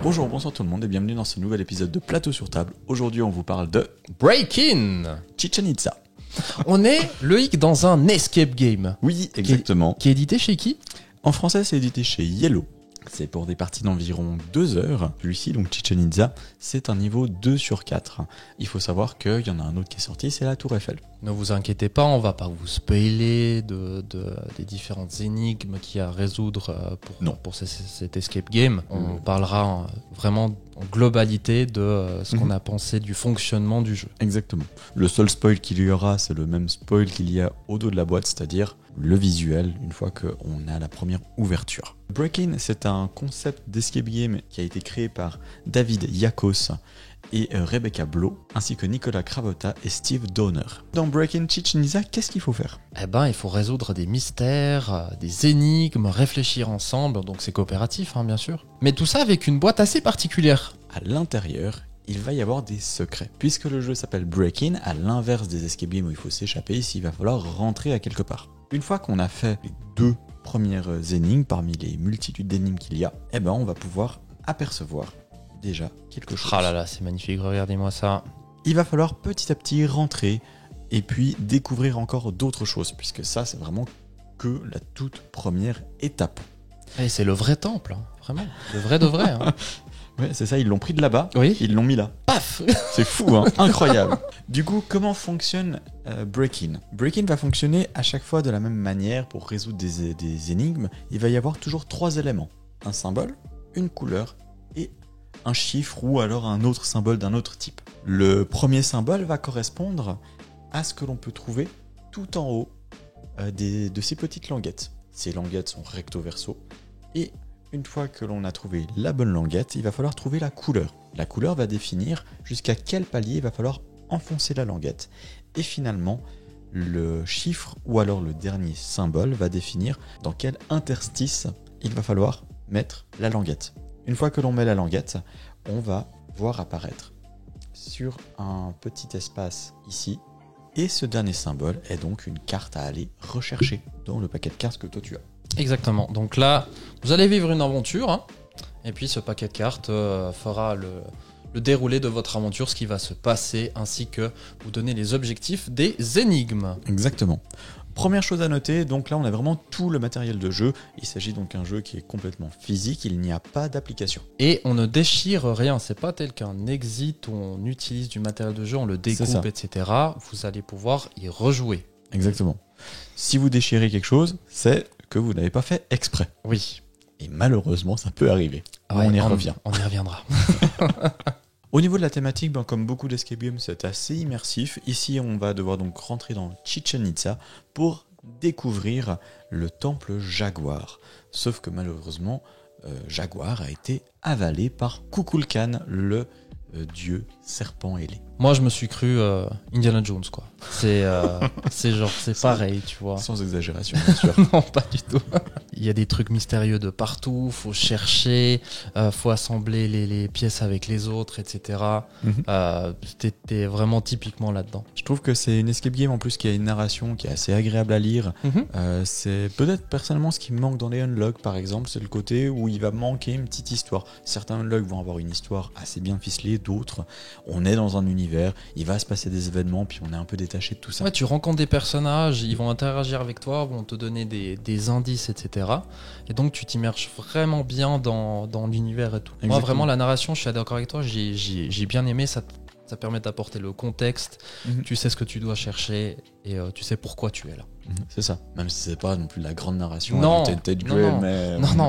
Bonjour, bonsoir tout le monde et bienvenue dans ce nouvel épisode de Plateau sur table. Aujourd'hui, on vous parle de Break-in. Chichen Itza. On est, Loïc, dans un escape game. Oui, exactement. Qui est édité chez qui ? En français, c'est édité chez Yellow. C'est pour des parties d'environ 2 heures. Celui-ci, donc Chichen Itza, c'est un niveau 2 sur 4. Il faut savoir qu'il y en a un autre qui est sorti, c'est la Tour Eiffel. Ne vous inquiétez pas, on va pas vous spoiler des différentes énigmes qu'il y a à résoudre pour cet escape game. On parlera vraiment en globalité de ce qu'on a pensé du fonctionnement du jeu. Exactement. Le seul spoil qu'il y aura, c'est le même spoil qu'il y a au dos de la boîte, c'est-à-dire le visuel, une fois qu'on a la première ouverture. Break-in, c'est un concept d'escape game qui a été créé par David Yakos et Rebecca Blow, ainsi que Nicolas Cravota et Steve Donner. Dans Break-in Chichen Itza, qu'est-ce qu'il faut faire ? Il faut résoudre des mystères, des énigmes, réfléchir ensemble, donc c'est coopératif, bien sûr. Mais tout ça avec une boîte assez particulière. À l'intérieur, il va y avoir des secrets. Puisque le jeu s'appelle Break-in, à l'inverse des escape games où il faut s'échapper, ici il va falloir rentrer à quelque part. Une fois qu'on a fait les 2 premières énigmes, parmi les multitudes d'énigmes qu'il y a, on va pouvoir apercevoir déjà quelque chose. Ah là là, c'est magnifique, regardez-moi ça. Il va falloir petit à petit rentrer et puis découvrir encore d'autres choses, puisque ça, c'est vraiment que la toute première étape. Et c'est le vrai temple, vraiment, le vrai de vrai. Ouais, c'est ça, ils l'ont pris de là-bas, oui. Ils l'ont mis là. Paf. C'est fou, incroyable. Du coup, comment fonctionne Break-in ? Break-in va fonctionner à chaque fois de la même manière pour résoudre des énigmes. Il va y avoir toujours 3 éléments. Un symbole, une couleur et un chiffre ou alors un autre symbole d'un autre type. Le premier symbole va correspondre à ce que l'on peut trouver tout en haut de ces petites languettes. Ces languettes sont recto-verso et une fois que l'on a trouvé la bonne languette, il va falloir trouver la couleur. La couleur va définir jusqu'à quel palier il va falloir enfoncer la languette. Et finalement, le chiffre ou alors le dernier symbole va définir dans quel interstice il va falloir mettre la languette. Une fois que l'on met la languette, on va voir apparaître sur un petit espace ici. Et ce dernier symbole est donc une carte à aller rechercher dans le paquet de cartes que toi tu as. Exactement. Donc là, vous allez vivre une aventure, et puis ce paquet de cartes fera le déroulé de votre aventure, ce qui va se passer, ainsi que vous donner les objectifs des énigmes. Exactement. Première chose à noter, donc là on a vraiment tout le matériel de jeu. Il s'agit donc d'un jeu qui est complètement physique, il n'y a pas d'application. Et on ne déchire rien, c'est pas tel qu'un exit où on utilise du matériel de jeu, on le découpe, etc. Vous allez pouvoir y rejouer. Exactement. Si vous déchirez quelque chose, c'est que vous n'avez pas fait exprès. Oui. Et malheureusement, ça peut arriver. On y revient. On y reviendra. Au niveau de la thématique, comme beaucoup d'escape games, c'est assez immersif. Ici, on va devoir donc rentrer dans Chichen Itza pour découvrir le temple Jaguar. Sauf que malheureusement, Jaguar a été avalé par Kukulkan, le dieu serpent ailé. Moi, je me suis cru Indiana Jones, quoi. C'est pareil, tu vois. Sans exagération, bien sûr. Non, pas du tout. Il y a des trucs mystérieux de partout, faut chercher, faut assembler les pièces avec les autres, etc. T'es vraiment typiquement là-dedans. Je trouve que c'est une escape game en plus qui a une narration qui est assez agréable à lire. C'est peut-être personnellement ce qui me manque dans les unlocks, par exemple, c'est le côté où il va manquer une petite histoire. Certains unlocks vont avoir une histoire assez bien ficelée, d'autres, on est dans un univers, il va se passer des événements, puis on est un peu détaché de tout ça. Ouais, tu rencontres des personnages, ils vont interagir avec toi, vont te donner des indices, etc. Et donc tu t'immerges vraiment bien dans l'univers et tout. Exactement. Moi, vraiment, la narration, je suis d'accord avec toi, j'ai bien aimé, ça permet d'apporter le contexte, tu sais ce que tu dois chercher et tu sais pourquoi tu es là. C'est ça, même si c'est pas non plus la grande narration. Non,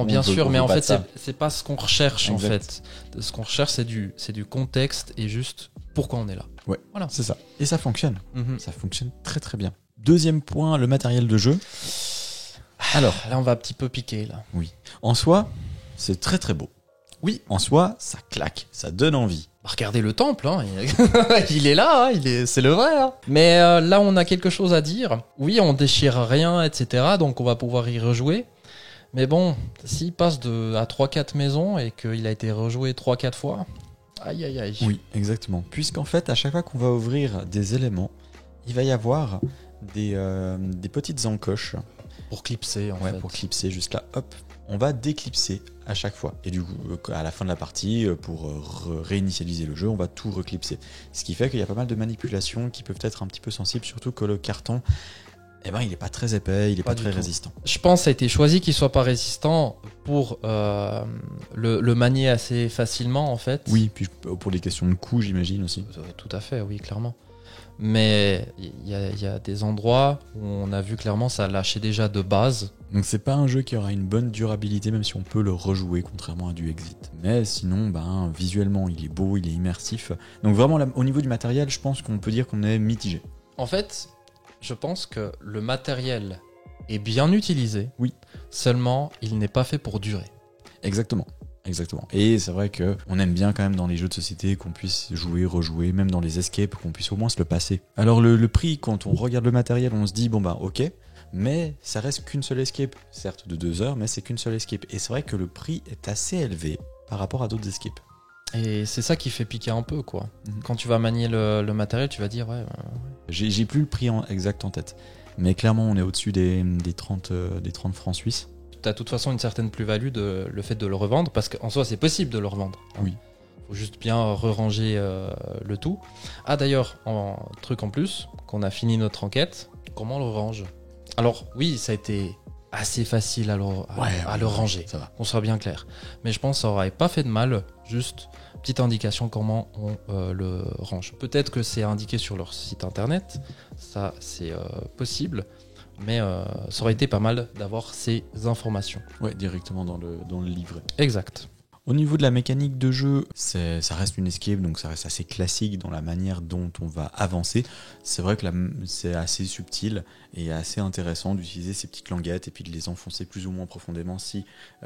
bien sûr, mais en fait, c'est pas ce qu'on recherche, en fait. Ce qu'on recherche, c'est du contexte et juste pourquoi on est là. Ouais, voilà. C'est ça. Et ça fonctionne. Ça fonctionne très très bien. Deuxième point, le matériel de jeu. Alors, là, on va un petit peu piquer, là. Oui. En soi, c'est très très beau. Oui, en soi, ça claque, ça donne envie. Regardez le temple, il est là, c'est le vrai. Mais là, on a quelque chose à dire. Oui, on déchire rien, etc. Donc, on va pouvoir y rejouer. Mais bon, s'il passe à 3-4 maisons et qu'il a été rejoué 3-4 fois, aïe aïe aïe. Oui, exactement. Puisqu'en fait, à chaque fois qu'on va ouvrir des éléments, il va y avoir des petites encoches Pour clipser, en Ouais, fait. pour clipser juste là, hop, on va déclipser à chaque fois. Et du coup, à la fin de la partie, pour réinitialiser le jeu, on va tout reclipser. Ce qui fait qu'il y a pas mal de manipulations qui peuvent être un petit peu sensibles, surtout que le carton, eh ben, il n'est pas très épais, il n'est Pas pas du très tout. résistant. Je pense que ça a été choisi qu'il soit pas résistant pour le manier assez facilement, en fait. Oui, puis pour les questions de coût, j'imagine aussi. Tout à fait, oui, clairement. Mais il y a des endroits où on a vu clairement ça lâchait déjà de base. Donc c'est pas un jeu qui aura une bonne durabilité, même si on peut le rejouer, contrairement à du Exit. Mais sinon, ben, visuellement, il est beau, il est immersif. Donc vraiment, au niveau du matériel, je pense qu'on peut dire qu'on est mitigé. En fait, je pense que le matériel est bien utilisé. Oui. Seulement, il n'est pas fait pour durer. Exactement. Exactement. Et c'est vrai qu'on aime bien quand même dans les jeux de société qu'on puisse jouer, rejouer, même dans les escapes, qu'on puisse au moins se le passer. Alors le prix, quand on regarde le matériel, on se dit, bon bah ok, mais ça reste qu'une seule escape, certes de 2 heures, mais c'est qu'une seule escape. Et c'est vrai que le prix est assez élevé par rapport à d'autres escapes. Et c'est ça qui fait piquer un peu, quoi. Mhm. Quand tu vas manier le matériel, tu vas dire, ouais, J'ai plus le prix exact en tête, mais clairement on est au-dessus des 30 francs suisses. t'as de toute façon une certaine plus-value de le fait de le revendre, parce qu'en soi, c'est possible de le revendre. Oui. Faut juste bien re-ranger le tout. Ah, d'ailleurs, truc en plus, qu'on a fini notre enquête, comment on le range? Alors, oui, ça a été assez facile à le ranger, Ça va. qu'on soit bien clair. Mais je pense que ça aurait pas fait de mal, juste petite indication comment on le range. Peut-être que c'est indiqué sur leur site internet, ça c'est possible, mais ça aurait été pas mal d'avoir ces informations. Ouais, directement dans le livret. Exact. Au niveau de la mécanique de jeu, ça reste une escape, donc ça reste assez classique dans la manière dont on va avancer. C'est vrai que c'est assez subtil et assez intéressant d'utiliser ces petites languettes et puis de les enfoncer plus ou moins profondément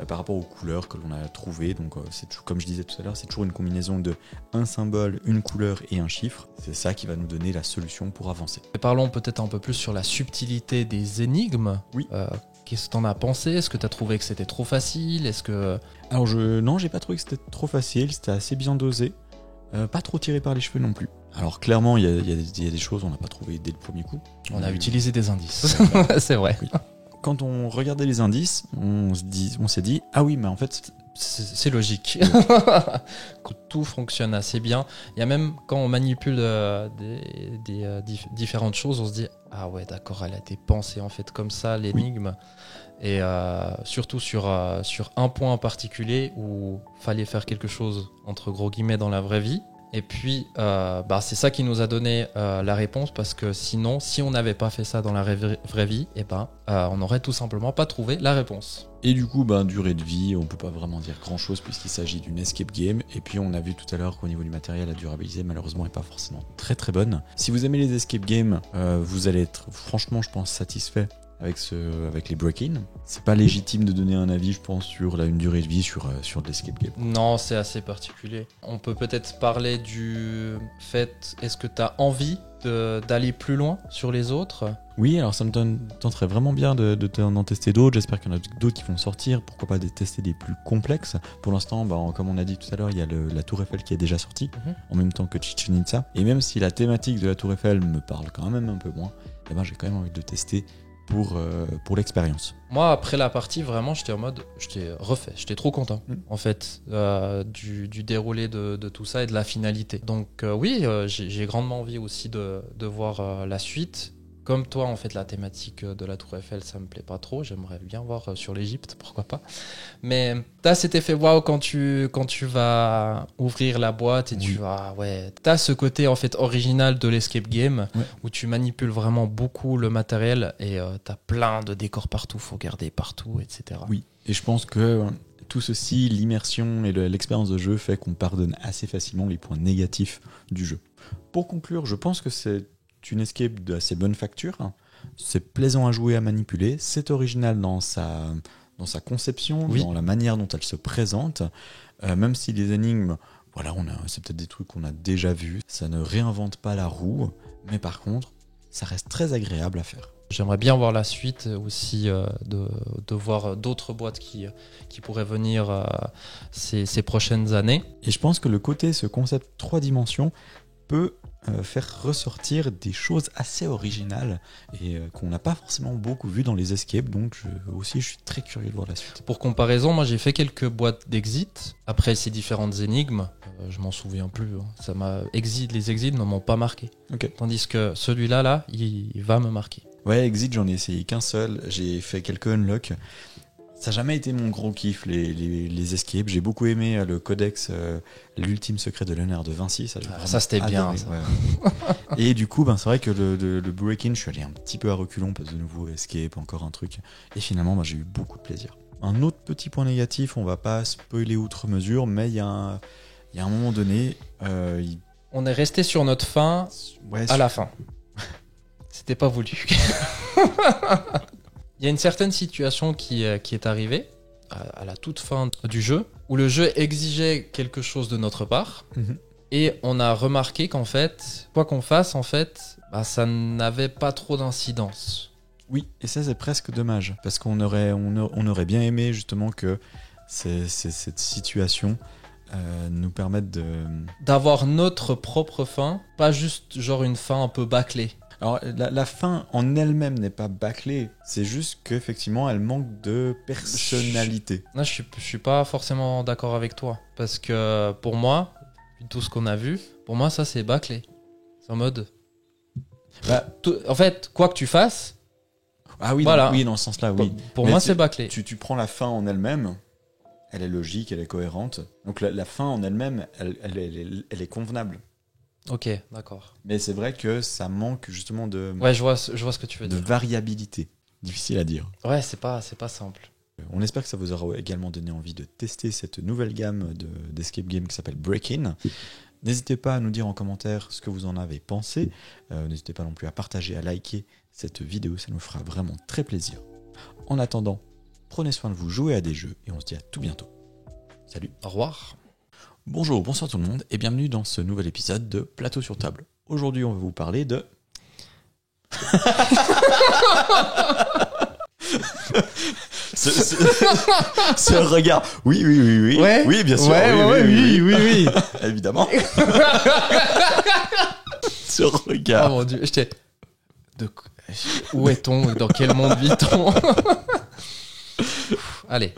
par rapport aux couleurs que l'on a trouvées. Donc c'est toujours, comme je disais tout à l'heure, c'est toujours une combinaison de un symbole, une couleur et un chiffre. C'est ça qui va nous donner la solution pour avancer. Et parlons peut-être un peu plus sur la subtilité des énigmes. Oui. Qu'est-ce que t'en as pensé? Est-ce que t'as trouvé que c'était trop facile? Est-ce que... Alors non, j'ai pas trouvé que c'était trop facile, c'était assez bien dosé, pas trop tiré par les cheveux non plus. Alors clairement, il y a des choses on n'a pas trouvé dès le premier coup. On a utilisé des indices. C'est vrai. Oui. Quand on regardait les indices, on s'est dit, ah oui, mais en fait, C'est logique. Que tout fonctionne assez bien. Il y a même quand on manipule différentes choses, on se dit ah ouais d'accord, elle a été pensée en fait comme ça l'énigme. Et surtout sur un point en particulier où fallait faire quelque chose entre gros guillemets dans la vraie vie. Et puis c'est ça qui nous a donné la réponse, parce que sinon si on n'avait pas fait ça dans la vraie vie, on n'aurait tout simplement pas trouvé la réponse. Et du coup, durée de vie, on peut pas vraiment dire grand chose puisqu'il s'agit d'une escape game. Et puis on a vu tout à l'heure qu'au niveau du matériel, la durabilité malheureusement est pas forcément très très bonne. Si vous aimez les escape games, vous allez être franchement, je pense, satisfait avec les break-in. C'est pas légitime de donner un avis, je pense, sur une durée de vie sur de l'escape game. Non, c'est assez particulier. On peut peut-être parler du fait, est-ce que tu as envie d'aller plus loin sur les autres? Oui, alors ça me tenterait vraiment bien d'en tester d'autres. J'espère qu'il y en a d'autres qui vont sortir. Pourquoi pas tester des plus complexes. Pour l'instant, comme on a dit tout à l'heure, il y a la Tour Eiffel qui est déjà sortie, en même temps que Chichén Itzá. Et même si la thématique de la Tour Eiffel me parle quand même un peu moins, j'ai quand même envie de tester pour l'expérience. Moi, après la partie, vraiment, j'étais en mode, j'étais refait, j'étais trop content, en fait, du déroulé de tout ça et de la finalité. Donc oui, j'ai grandement envie aussi de voir la suite. Comme toi, en fait, la thématique de la Tour Eiffel, ça me plaît pas trop. J'aimerais bien voir sur l'Égypte, pourquoi pas. Mais t'as cet effet waouh quand tu vas ouvrir la boîte et t'as ce côté en fait original de l'escape game, où tu manipules vraiment beaucoup le matériel et t'as plein de décors partout, faut garder partout, etc. Oui, et je pense que tout ceci, l'immersion et l'expérience de jeu fait qu'on pardonne assez facilement les points négatifs du jeu. Pour conclure, je pense que c'est une escape d'assez bonne facture. C'est plaisant à jouer, à manipuler. C'est original dans sa conception, dans la manière dont elle se présente. Même si les énigmes, c'est peut-être des trucs qu'on a déjà vus. Ça ne réinvente pas la roue. Mais par contre, ça reste très agréable à faire. J'aimerais bien voir la suite aussi, de voir d'autres boîtes qui pourraient venir ces prochaines années. Et je pense que ce concept 3 dimensions peut faire ressortir des choses assez originales et qu'on n'a pas forcément beaucoup vu dans les escapes, donc je suis très curieux de voir la suite. Pour comparaison, moi j'ai fait quelques boîtes d'exit après ces différentes énigmes. Je m'en souviens plus. Hein. Les exits ne m'ont pas marqué. Ok. Tandis que celui-là, il va me marquer. Ouais, Exit, j'en ai essayé qu'un seul. J'ai fait quelques unlocks. Ça n'a jamais été mon gros kiff, les escapes. J'ai beaucoup aimé le codex, l'ultime secret de Léonard de Vinci. Ça c'était bien. Ça. Ouais. Et du coup, c'est vrai que le break-in, je suis allé un petit peu à reculons parce que de nouveau escape, encore un truc. Et finalement, j'ai eu beaucoup de plaisir. Un autre petit point négatif, on va pas spoiler outre mesure, mais il y a un moment donné... On est resté sur notre fin à la fin. C'était pas voulu. Il y a une certaine situation qui est arrivée à la toute fin du jeu, où le jeu exigeait quelque chose de notre part, et on a remarqué qu'en fait, quoi qu'on fasse, en fait, ça n'avait pas trop d'incidence. Oui, et ça c'est presque dommage, parce qu'on aurait bien aimé justement que cette situation nous permette d'avoir notre propre fin, pas juste genre une fin un peu bâclée. Alors la fin en elle-même n'est pas bâclée, c'est juste qu'effectivement elle manque de personnalité. Non, je suis pas forcément d'accord avec toi, parce que pour moi, vu tout ce qu'on a vu, pour moi ça c'est bâclé. C'est en mode... en fait, quoi que tu fasses... Ah oui, voilà. Oui, dans ce sens-là, oui. Pour moi c'est bâclé. Tu prends la fin en elle-même, elle est logique, elle est cohérente, donc la fin en elle-même, elle est convenable. Ok, d'accord. Mais c'est vrai que ça manque justement de... Ouais, je vois ce que tu veux dire. De variabilité. Difficile à dire. Ouais, c'est pas simple. On espère que ça vous aura également donné envie de tester cette nouvelle gamme d'escape game qui s'appelle Break-In. N'hésitez pas à nous dire en commentaire ce que vous en avez pensé. N'hésitez pas non plus à partager, à liker cette vidéo, ça nous fera vraiment très plaisir. En attendant, prenez soin de vous, jouez à des jeux et on se dit à tout bientôt. Salut. Au revoir. Bonjour, bonsoir tout le monde et bienvenue dans ce nouvel épisode de Plateau sur table. Aujourd'hui, on va vous parler de... ce regard. Oui. Ouais, oui, bien sûr. Oui. Évidemment. Ce regard. Oh mon dieu, où est-on? Dans quel monde vit-on? Allez.